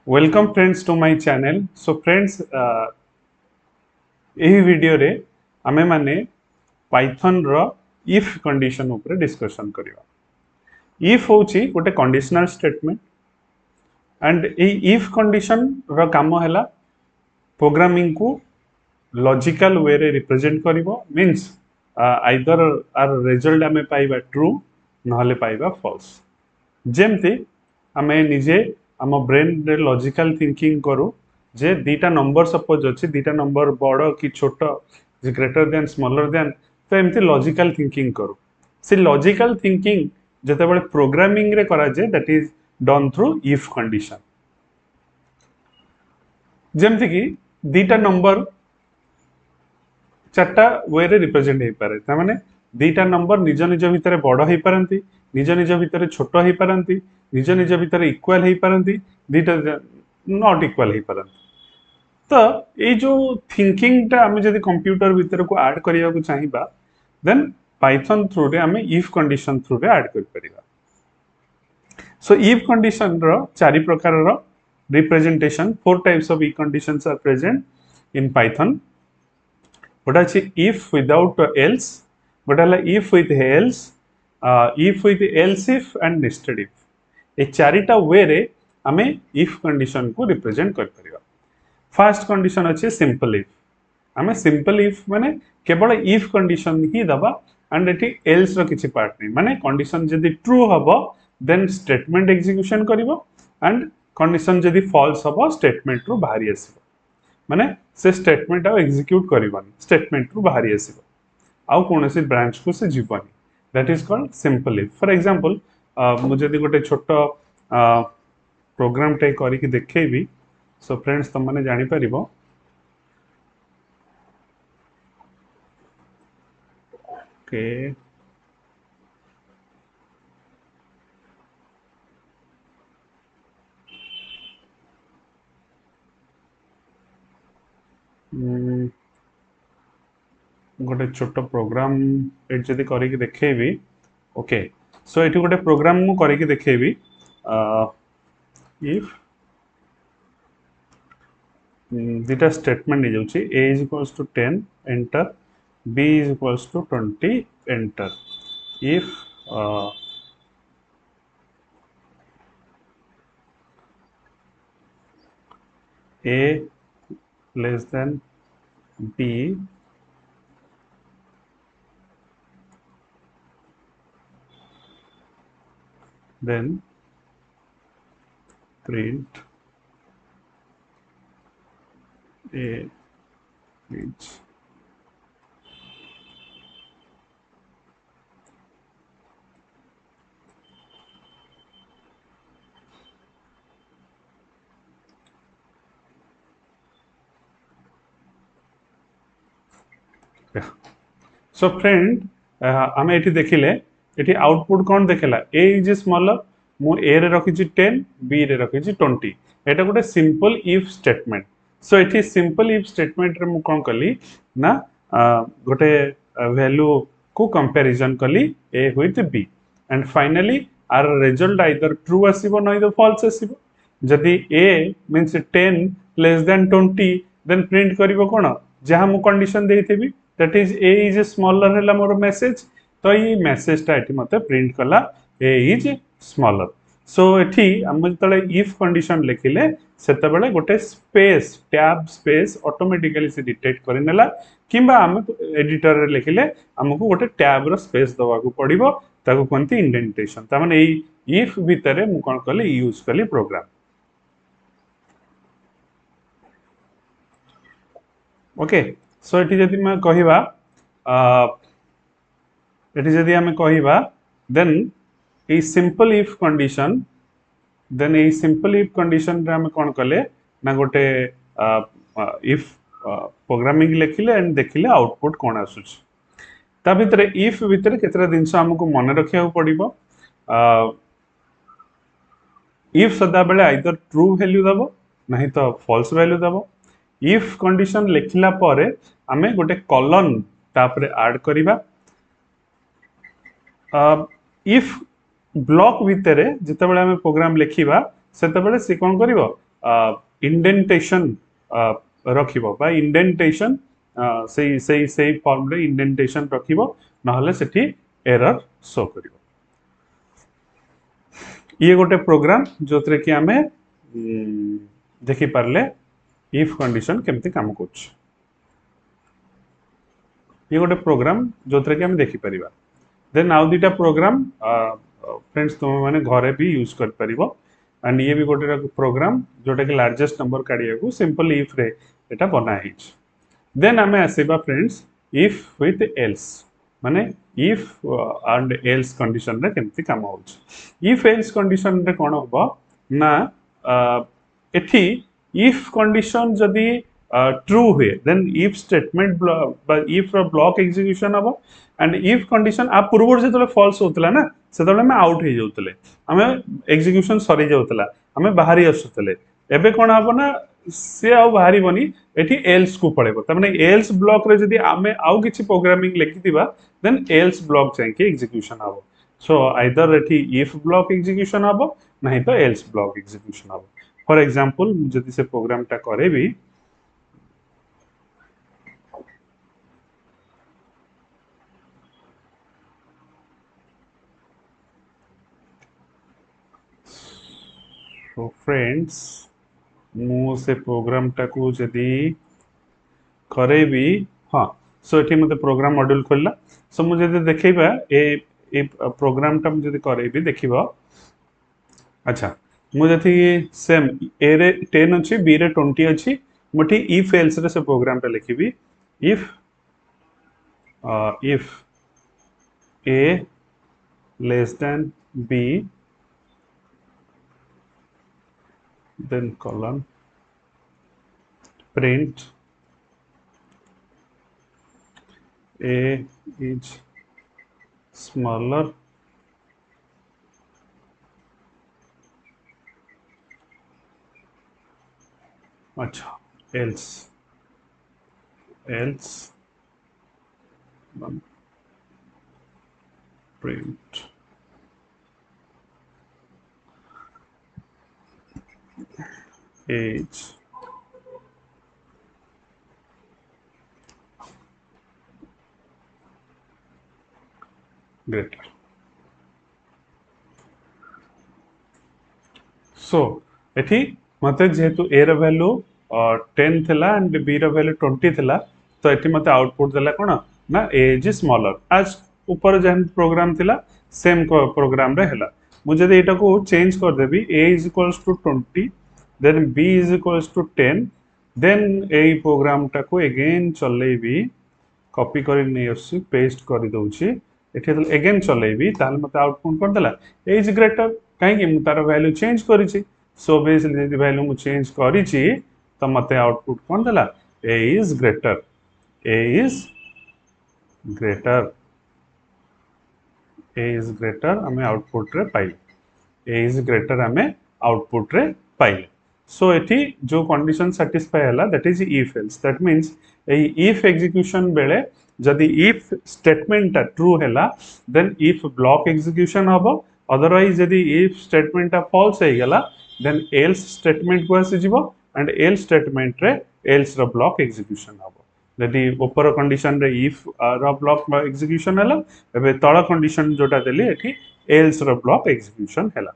Welcome friends to my channel. So friends, ଏହି ଭିଡ଼ିଓରେ ଆମେମାନେ ପାଇଥନ୍ର if condition ଉପରେ discussion କରିବା। if ହେଉଛି ଗୋଟେ conditional statement and ଏଇ if condition ର କାମ ହେଲା programming को logical way ରେ represent କରିବ means either our result ଆମେ ପାଇବା true ନହେଲେ ପାଇବା false। ଯେମିତି ଆମେ ନିଜେ ଆମ ब्रेन रे लॉजिकल थिंकिंग करू जे दीटा नंबर सपोज अच्छी दीटा नंबर बड़ कि छोट ग्रेटर देन स्मॉलर देन तो एमती लॉजिकल थिंकिंग करू से लॉजिकल थिंकिंग जेतेबेले प्रोग्रामिंग रे करा जे that is done through if condition. जेमती कि दीटा नंबर चारटा वे रे रिप्रेजेंट हे पारे त माने दीटा नंबर निज निज भितर बड़ हे पारंती निज निज भितर छोट हे पारंती निज निज भितर इक्वल हे पारंती दीटा नॉट इक्वल हे पारंती। तो ये जो थिंकिंग टा हमें जदि कंप्यूटर भीतर को ऐड करिया को चाहिबा देन पाइथन थ्रू रे हमें इफ कंडीशन थ्रू रे ऐड कर परिबा। सो इफ कंडीशन रो चारि प्रकार रो representation four types of if conditions are present in Python. गोटा अछि इफ विदाउट एल्स, गोटा हला if with else, if with else if and nested if. ए चारिटा वे रे हमें इफ कंडीशन को रिप्रेजेंट कर परिबा। फर्स्ट कंडीशन अच्छे सिंपल इफ आम सिंपल इफ माने केवल इफ कंडीशन ही दबा एंड एटी एल्स रो किछि पार्ट नहीं माने कंडीशन जदि ट्रू हबो देन स्टेटमेंट एग्जीक्यूशन करिवो एंड कंडीशन जदि फॉल्स हबो स्टेटमेंट रो बाहरी आसीबो माने से स्टेटमेंट आ एग्जीक्यूट करिवनी स्टेटमेंट रो बाहरी आसीबो आउ कोनोसी ब्रांच को से जीवनी that is called simple if. For example मुझे जदि गोटे छोट प्रोग्राम टे करी कि देखेबी सो फ्रेंड्स तुम मैंने जानी पारिबो ओके गोटे छोट प्रोग्राम एट जदि करी कि देखेबी ओके सो एठी गोटे प्रोग्राम मु करी कि देखेबी इफ दीटा स्टेटमेंट नहीं जाउची a is equals to 10 enter b is equals to 20 enter if a less than b then print a is so friend आम ये देखिले ये आउटपुट कौन देखला a इज स्मॉलर मु a रे रखी 10 b रे रखी 20 एटा गोटे सिंपल इफ स्टेटमेंट। सो ये सिंपल इफ स्टेटमेंट रे मु कौन कली ना गोटे वैल्यू को कंपैरिजन कली a with b and finally आर रिजल्ट आइदर ट्रू आसीबो नै तो फॉल्स आसीबो। जदि a means 10 less than 20 then print करिवो कोन जहा मु कंडीशन देइथेबी that is a is smaller हैला मोर मेसेज तो ये मेसेज टा एठी मते प्रिंट कला a इज स्मॉलर। सो एठी हम जतले इफ कंडीशन लिखिले सेते बेले गोटे स्पेस टैब स्पेस ऑटोमेटिकली से डिटेक्ट करि नेला किबा हम एडिटर रे लिखिले हमकु गोटे टैब रो स्पेस दवा को पड़िबो ताको कोनती इंडेंटेशन ता माने एई इफ भीतर मु कोन कले यूज कली प्रोग्राम ओके। सो एठी जदि मैं कहिबा एठी जदि हमें कहिबा then a simple if condition then a simple if condition रे हमें कोन कले ना गोटे इफ प्रोग्रामिंग लिखिले एंड देखिले आउटपुट कोन आसुछ ता भीतर इफ भीतर केतरा दिनस हमको मन रखिया पड़िबो इफ सदा बेले आइदर ट्रू वैल्यू दबो नहीं तो फॉल्स वैल्यू दबो। इफ कंडीशन लिखिला परे हमें गोटे कॉलन तापरे ऐड करिबा इफ ब्लॉक भितर जिते बड़े हमें प्रोग्राम लिखिबा सेते बड़े से कोन करिवो इंडेंटेशन रखिबो बा इंडेंटेशन से फॉर्म रे इंडेंटेशन रखिबो नहले सेठी एरर शो करिवो। ये गोटे प्रोग्राम जो कि आम देखी पारे इफ कंडीशन केमती काम कर। ये गोटे प्रोग्राम जो कि आम देखी पारिबा। देन आउ दुटा प्रोग्राम फ्रेंड्स तुम मैंने घरे भी यूज कर परिबो। एंड ये भी गोटे प्रोग्राम जोटा कि लार्जेस्ट नंबर काढ़िया को सिंपल इफ रे एटा बना है। देन आम आसवा फ्रेंड्स इफ विथ एल्स माने इफ एंड एल्स कंडीशन रे केमती काम हो। इफ एल्स कंडीशन रे कौन हम ना एठी इफ कंडीशन जदि ट्रू हुए then if statement if block execution हम एंड इफ कंडीशन आ पूर्व जो फॉल्स होता ना से आउट हो जाते आम एग्जीक्यूशन सरी जाऊला आम बाहरी आसुले एबे कौन हम ना सी आ बाहर एटी एल्स को पड़ेबो तमाने एल्स ब्लॉक रे जदी आमे आउ किछि प्रोग्रामिंग लिखिदिबा देन एल्स ब्लॉक जाके एग्जीक्यूशन हबो। So either eighty if block execution हबो नहीं तो एल्स ब्लॉक एग्जीक्यूशन हबो। फॉर एग्जांपल जदी से प्रोग्राम टा करे भी सो फ्रेंड्स मु से प्रोग्राम टा को जदी करे भी हाँ सो ये मत प्रोग्राम मॉड्यूल खोलला सो मुझे देखा ए प्रोग्राम टा मुझे करे भी देखिबा। अच्छा मुझे सेम ए रे 10 अच्छी बी रे 20 अच्छी मुठी इफ एल्स रे से प्रोग्राम टा लिखिबी if A less than B then colon print A is smaller अच्छा else print age greater। So एठी मते जेहेतु ए र वैल्यू 10 थिला एंड बी र वैल्यू 20 थिला तो एठी मते आउटपुट देला कोन ना एज इज स्मॉलर आज ऊपर जेन प्रोग्राम थिला सेम प्रोग्राम रे हैला मुझे जदि एटा को चेंज कर देबी a is equals to 20 then b is equals to 10 then ए प्रोग्राम टा को अगेन चलेबी कॉपी कर नहीं आसी पेस्ट कर दउची एठी अगेन चलेबी ताल मते आउटपुट कर देला ए इज ग्रेटर कहीं मु तार वैल्यू चेंज करिछि सो बेसिकली यदि वैल्यू मु चेंज करिछि तो मते आउटपुट कोन देला A is greater A is greater A is greater हमें आउटपुट रे पाइले ए इज ग्रेटर हमें आउटपुट रे पाइले। सो एठी जो कंडीशन सैटिस्फाई हला that is if else that means a if execution बेले जदि इफ स्टेटमेंट टा ट्रू हैला देन इफ ब्लॉक एग्जीक्यूशन हबो अदरवाइज यदि इफ स्टेटमेंट टा फॉल्स हे गेला देन एल्स स्टेटमेंट को आसी जिवो एंड एल्स स्टेटमेंट रे एल्स रो ब्लॉक एग्जीक्यूशन हबो। यदि ऊपर कंडीशन रे इफ रो ब्लॉक एग्जीक्यूशन हैला एबे तळ कंडीशन जोटा देली एठी एल्स रो ब्लॉक एग्जीक्यूशन हैला।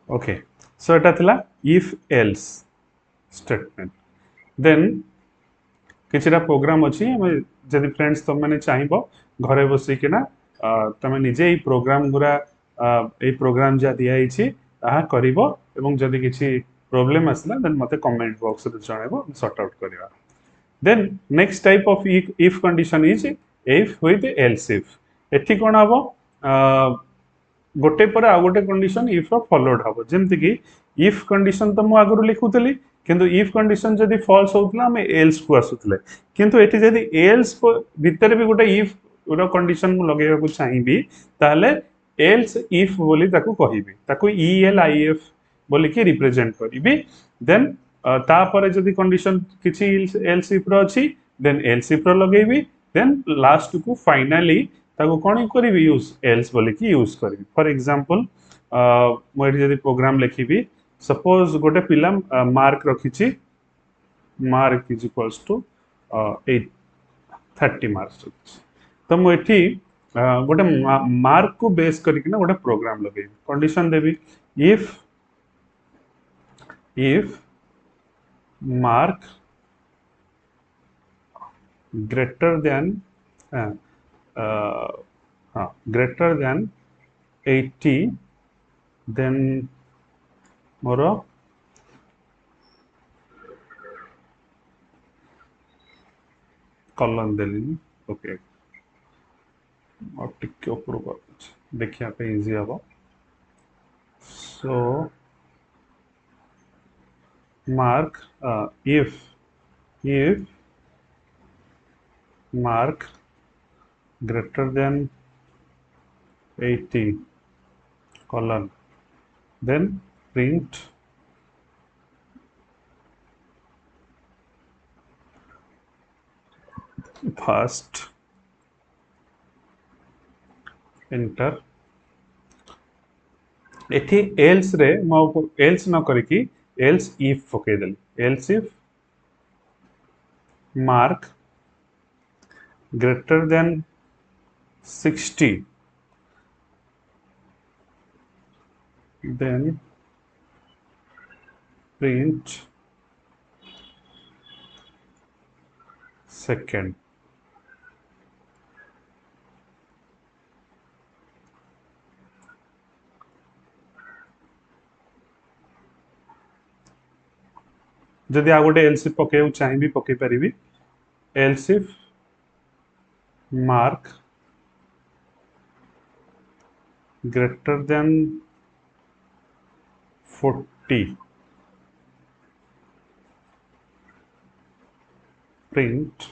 ओके सो एटा थिला इफ एल्स स्टेटमेंट देन किछिटा प्रोग्राम अछि जदि फ्रेंड्स तुम मैंने चाहिए घरे बसिक ना तुम निजे प्रोग्राम गुरा प्रोग्राम जहाँ दिखाई कर जदि किसी प्रोब्लेम आसला देन मते कमेंट बॉक्स रे जणाइबो सॉर्ट आउट करबा। Then next type of if condition is if with else if एठी कोन हबो गोटे पर आ गोटे कंडीशन इफ रो फॉलोड हबो जेमति कि इफ कंडीशन तो मु आगु लिखुतली किंतु इफ कंडीशन जदि फॉल्स होतला हमें एल्स को आसुतले किंतु एठी जदि एल्स भीतर भी गोटे इफ रो कंडीशन मु लगेया को चाहिबी ताले एल्स इफ बोली ताकू कहिबी ताकू ELIF बोली के रिप्रेजेंट करिबी देन तापर जदि कंडीशन किछि एल्स इफ रो अछि देन एल्स इफ रो लगेबी देन लास्ट को फाइनली ताको कौन करी यूज एल्स बोली कि यूज करी फॉर एग्जांपल मोर जदी प्रोग्राम लिखिबी सपोज गोटे पिला मार्क रखिछि mark is equals to 8 30 marks तो मुझे गोटे मार्क को बेस करके गोटे प्रोग्राम लगे कंडीशन देवी if mark greater than greater than 80 then मोर कॉलम देली ओके और टिके ऊपर कर देखिया पे इजी हम सो mark if mark greater than 80 colon then print first enter एठी एल्स रे मो एल्स न करकी एल्स इफ पके देली else if mark greater than 60 then print second जदि आ गोटे एल्स इफ पके चाहिए पके पारिबी else if mark greater than 40 print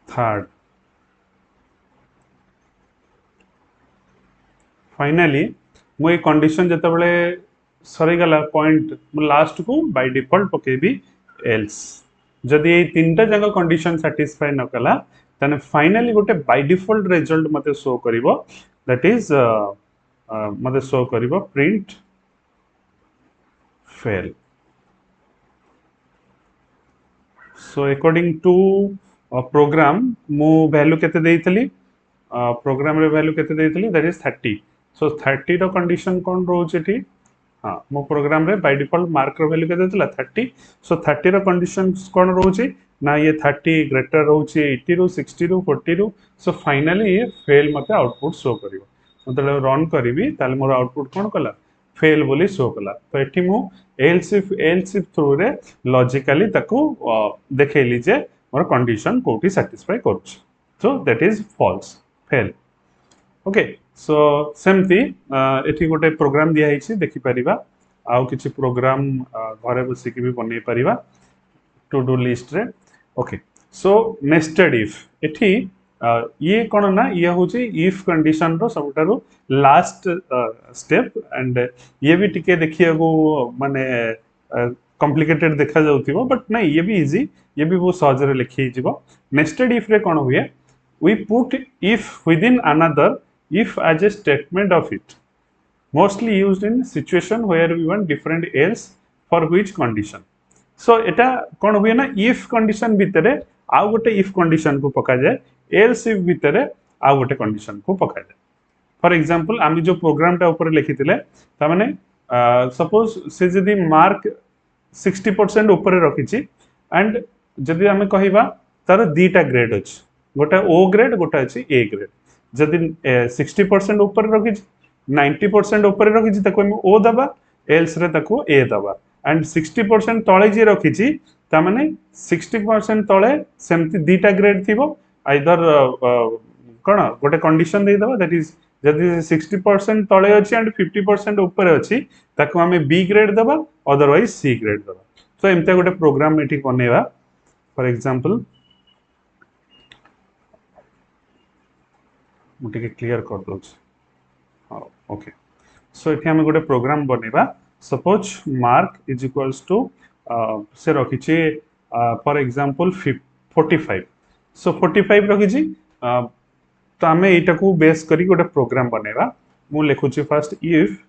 third finally मु कंडीशन जते बेले सरी गला पॉइंट लास्ट को बाय डिफॉल्ट पकेबी एल्स जदि ये तीनटा जगह कंडीशन सैटिस्फाई न कला तने फाइनली गोटे बाय डिफॉल्ट रिजल्ट मते शो करिवो दैट इज मते शो करिवो print fail so according to program मु वैल्यू केते देइतली प्रोग्राम रे वैल्यू केते देइतली दैट इज 30 सो 30 रो कंडीशन कोन रोचे ठी हाँ मो प्रोग्राम रे बाय डिफॉल्ट मार्क रो वैल्यू केते देला 30 सो 30 रो कंडीशन कोन रोचे ना ये 30 ग्रेटर रोचे 80 रो 60 रो 40 रो सो फाइनली ये फेल मते आउटपुट शो करिवो मतलब रन करिवि ताले मोर आउटपुट कोन कला फेल बोली शो कला तो एठी मु एल्स इफ थ्रू रे लॉजिकली ताको देखैली जे मोर कंडीशन कोठी सैटिस्फाई करूछ so that is false fail okay so सेमती एठी गोटे प्रोग्राम दिया हिची देखि परिबा आउ किछि प्रोग्राम घरे बसी के भी बनै परिबा टू डू लिस्ट रे ओके सो नेस्टेड इफ एठी ये कोन ना ये होची इफ कंडीशन रो सबटारो लास्ट स्टेप एंड ये भी टिके देखिया को माने कॉम्प्लिकेटेड देखा जाउथिबो बट नहीं ये भी इजी ये भी बहुत सहज रे लिखि जिवो नेस्टेड इफ रे कोन हुए we put if within another if as a statement of it mostly used in situation where we want different else for which condition so eta kon huye na if condition bhitere आ गोटे if condition को पका जाए else if भितर आ गोटे condition को पका जाए फॉर एग्जांपल आमी जो प्रोग्राम टा ऊपर लिखिथिले ता माने सपोज से जदी मार्क 60% ऊपर रखिछि एंड जदी आमे कहिबा तार दीटा ग्रेड अछि गोटा ओ ग्रेड गोटा अछि ए ग्रेड जदी 60% ऊपर रखिछि 90% ऊपर रखिछि ताको हम ओ दबा एल्स रे ताको ए दबा एंड 60% तळे जे रखिछि ता माने 60% तळे सेमति दीटा ग्रेड थिबो आइदर कोन गोटे कंडीशन दे दबा दैट इज जदी 60% तळे अछि एंड 50% ऊपर अछि ताको हमें बी ग्रेड दबा अदरवाइज सी ग्रेड दबा सो एमते गोटे प्रोग्राम एठी बनेवा फॉर एग्जांपल मुझे क्लियर कर दो हाँ ओके सो ये आम गोटे प्रोग्राम बनेबा suppose mark is equals to से रखी फॉर एग्जांपल 45 सो 45 रखी तो आम यहाँ को बेस करी गोटे प्रोग्राम बनैबा मु लिखुची first if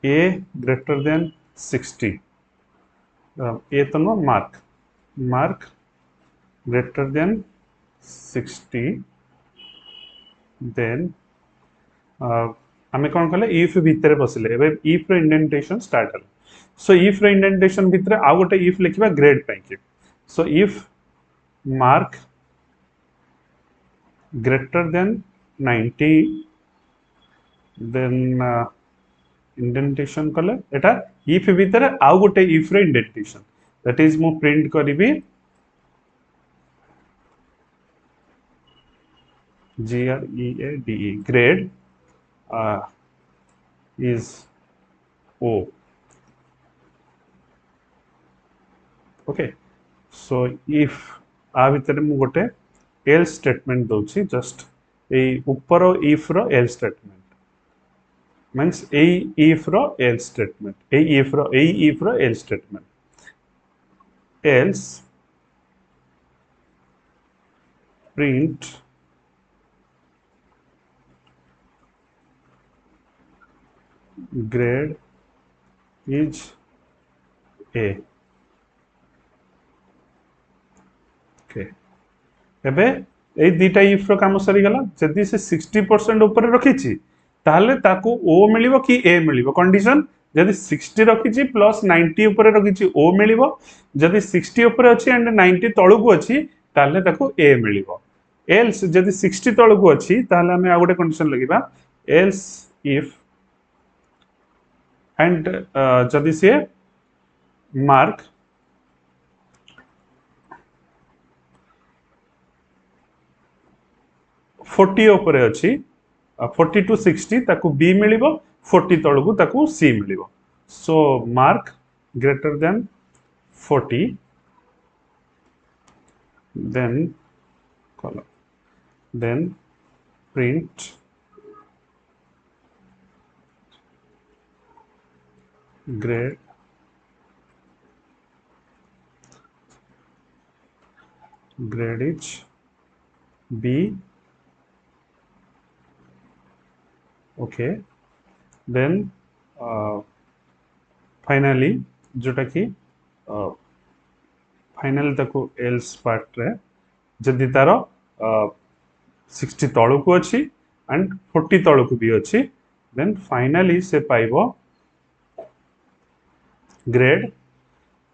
a greater than 60 a तो नो मार्क greater than 60 then आमे कौन कले if भितर बसिले एबे if रो इंडेंटेशन स्टार्ट हल सो if रो इंडेंटेशन भितर आ गोटे if लिखिबा ग्रेड पई के so if mark greater than 90 then indentation कले एटा if भितर आ गोटे if रो इंडेंटेशन दैट इज मु प्रिंट करिबी GREADE grade is O. Okay, so if आ भितर मु गोटे else statement दोची जस्ट ए ऊपर if row else statement means A if row else statement A if row else statement else print grade is A. Okay. एबे ए दीटा if रो काम सरी गला जदी से 60% ऊपर रखिछि ताले ताकू ओ मिलिबो कि ए मिलिबो कंडीशन जदी 60 रखिछि प्लस 90 ऊपर रखिछि ओ मिलिबो जदी 60 ऊपर अछि एंड 90 तळकू अछि ताले ताकू ए मिलिबो एल्स जदी 60 तळकू अछि ताले हमें आ गोटे कंडीशन लगिबा एल्स इफ एंड जदी से मार्क फोर्टी उपरे अच्छी 40 to 60 ताकू बी मिलिबो 40 तळकू ताकू सी मिलिबो so mark greater than 40 then column then print grade is B okay then finally जोटा कि फाइनल ताको एल्स पार्ट रे जदि तार 60 तळकू अछि एंड 40 तळकू भी अछि देन फाइनली से पाइबो grade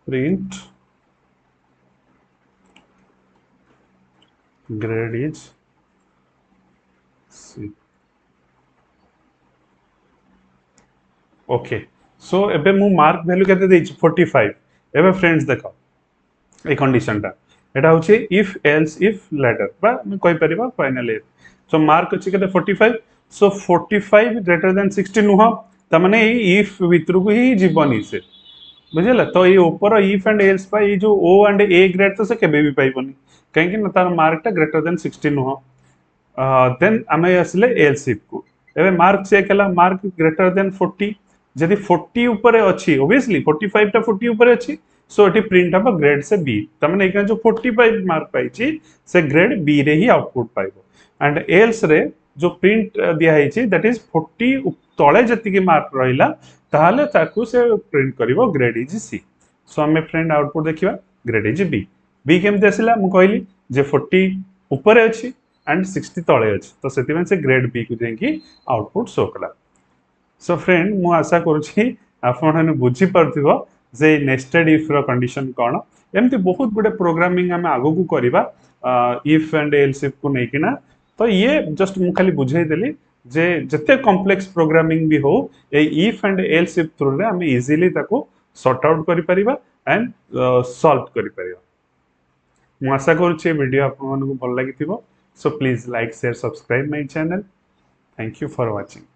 print grade is C okay so एबे मु मार्क वैल्यू केते देछि 45 एबे फ्रेंड्स देखो ए कंडीशन टा एटा होछि इफ एल्स इफ लेटर बा मैं कहि परिबा फाइनल सो मार्क अछि केते 45 सो 45 ग्रेटर देन 60 नुह त माने इफ भितर को ही जीवनी से बुझिला तो ये ऊपर इफ एंड एल्स पा ये जो ओ एंड ए ग्रेड तो से केबे भी पाइबनी कहीं कि तार मार्क टा ग्रेटर देन 60 नुह देन आमे असले एल्स इफ को एबे मार्क चेक हला मार्क ग्रेटर देन 40 जदि 40 ऊपर अच्छी ऑब्वियसली 45 टा 40 ऊपर अच्छी सो एटी प्रिंट हम ग्रेड से बी तमने एका जो 45 मार्क पाइछि से ग्रेड बी रे ही आउटपुट पाइबो एंड एल्स रे जो प्रिंट दिया है दैट इज 40 तळे जति के मार्क रहिला ताहाले ताकू से प्रिंट करिवो ग्रेड इज सी सो हमें फ्रेंड आउटपुट देखिबा ग्रेड इज बी बी केमते आसिला मु कहली जे 40 ऊपर अछि एंड 60 तळे अछि तो सेति से ग्रेड बी को जेकी आउटपुट शो कला सो फ्रेंड मु आशा करूछि आपण माने बुझी परथिबो जे नेस्टेड इफ रो कंडीशन कोन एमती बहुत गुडे प्रोग्रामिंग हम आगो को करबा इफ एंड एल्स इफ को नेकिना तो ये जस्ट मु खाली बुझाई देली जे जते कॉम्प्लेक्स प्रोग्रामिंग भी हो ए if and else if through रे हम इजीली ताको सॉर्ट आउट करि परिबा एंड सॉल्व करि परिबा मु आशा करूछि वीडियो आपण मानको भल लागिथिबो so please like share subscribe my channel thank you for watching